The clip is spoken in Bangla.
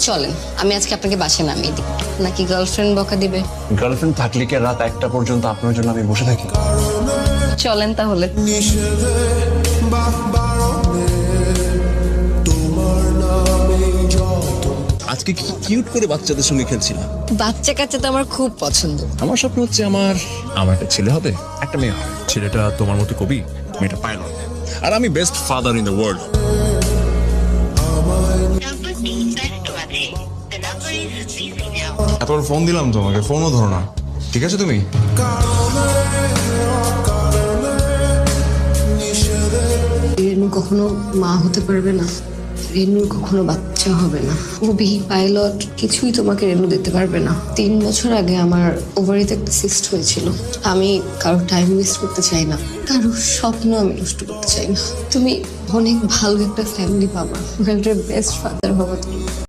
চলেন আমি আজকে আপনাকে বাসায় নামিয়ে দিই, নাকি গার্লফ্রেন্ড বকা দিবে? গার্লফ্রেন্ড থাকলে কি রাত 1টা পর্যন্ত আপনার জন্য আমি বসে থাকি? চলেন তাহলে। আজকে কি কিউট করে বাচ্চাদের সঙ্গে খেলছিলাম। বাচ্চা কাচ্চা তো আমার খুব পছন্দ। আমার স্বপ্ন হচ্ছে আমার একটা ছেলে হবে, একটা মেয়ে হবে। ছেলেটা তোমার মতো কবি, মেয়েটা পাইলট, আর আমি best father in the world. এতবার ফোন দিলাম তোমাকে, ফোনও ধরো না। ঠিক আছে তুমি? রেনু কখনো মা হতে পারবে না, রেনুর কখনো বাচ্চা হবে না। কবি, পাইলট কিছুই তোমাকে রেনু দিতে পারবে না। 3 বছর আগে আমার ওভারিতে একটা সিস্ট হয়েছিল। আমি কারো টাইম ওয়েস্ট করতে চাই না, কারো স্বপ্ন আমি নষ্ট করতে চাই না। তুমি অনেক ভালো একটা ফ্যামিলি পাবা, একটা বেস্ট ফাদার হবা তুমি।